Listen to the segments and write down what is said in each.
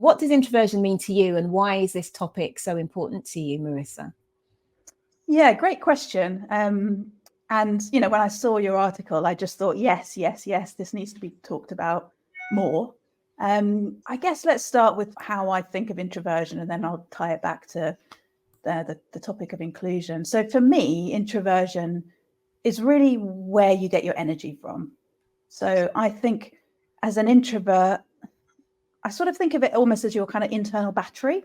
What does introversion mean to you, and why is this topic so important to you, Marissa? Yeah, great question. And, you know, when I saw your article, I just thought, yes, this needs to be talked about more. I guess let's start with how I think of introversion, and then I'll tie it back to the topic of inclusion. So for me, introversion is really where you get your energy from. So I think as an introvert, I sort of think of it almost as your kind of internal battery.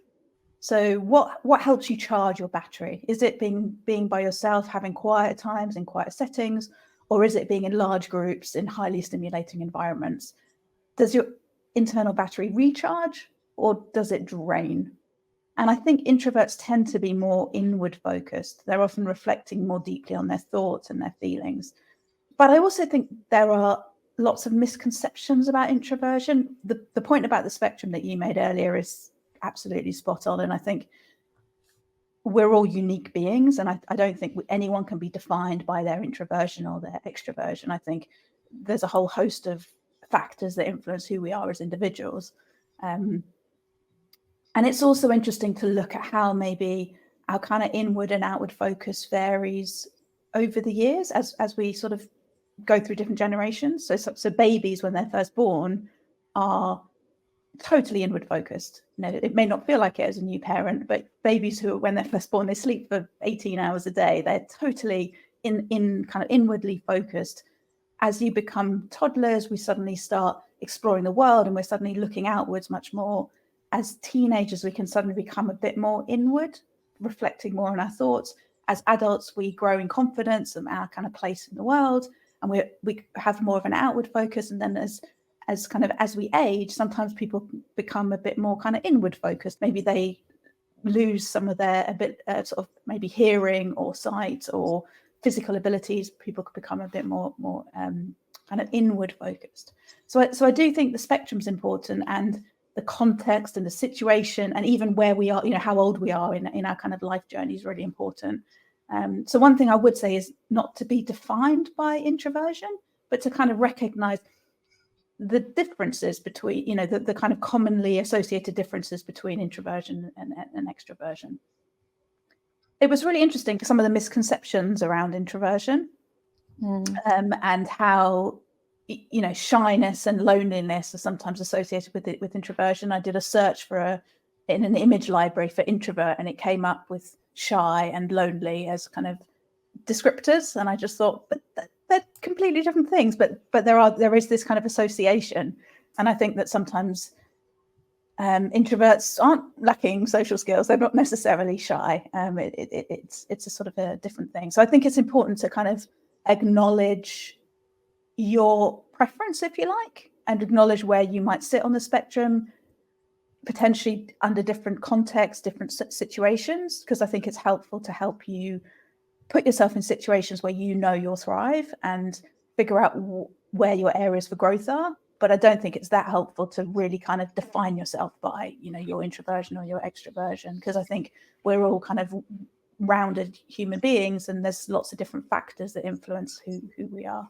So what helps you charge your battery? Is it being by yourself, having quiet times in quiet settings, or is it being in large groups in highly stimulating environments? Does your internal battery recharge, or does it drain? And I think introverts tend to be more inward focused. They're often reflecting more deeply on their thoughts and their feelings. But I also think there are lots of misconceptions about introversion. The point about the spectrum that you made earlier is absolutely spot on. And I think we're all unique beings. And I don't think anyone can be defined by their introversion or their extroversion. I think there's a whole host of factors that influence who we are as individuals. And it's also interesting to look at how maybe our kind of inward and outward focus varies over the years as we sort of go through different generations. So babies, when they're first born, are totally inward focused. You know, it may not feel like it as a new parent, but babies who, when they're first born, they sleep for 18 hours a day. They're totally in kind of inwardly focused. As you become toddlers, we suddenly start exploring the world, and we're suddenly looking outwards much more. As teenagers, we can suddenly become a bit more inward, reflecting more on our thoughts. As adults, we grow in confidence and our kind of place in the world, and we have more of an outward focus. And then as we age, sometimes people become a bit more kind of inward focused. Maybe they lose some of their sort of maybe hearing or sight or physical abilities. People could become a bit more kind of inward focused. So I do think the spectrum's important, and the context and the situation, and even where we are, you know, how old we are in our kind of life journey is really important. So one thing I would say is not to be defined by introversion, but to kind of recognize the differences between, you know, the kind of commonly associated differences between introversion and extroversion. It was really interesting, some of the misconceptions around introversion, and how, you know, shyness and loneliness are sometimes associated with introversion. I did a search in an image library for introvert, and it came up with shy and lonely as kind of descriptors. And I just thought, but they're completely different things. But there is this kind of association. And I think that sometimes introverts aren't lacking social skills. They're not necessarily shy. It's a sort of a different thing. So I think it's important to kind of acknowledge your preference, if you like, and acknowledge where you might sit on the spectrum, potentially under different contexts, different situations, because I think it's helpful to help you put yourself in situations where you know you'll thrive and figure out where your areas for growth are. But I don't think it's that helpful to really kind of define yourself by, you know, your introversion or your extroversion, because I think we're all kind of rounded human beings, and there's lots of different factors that influence who we are.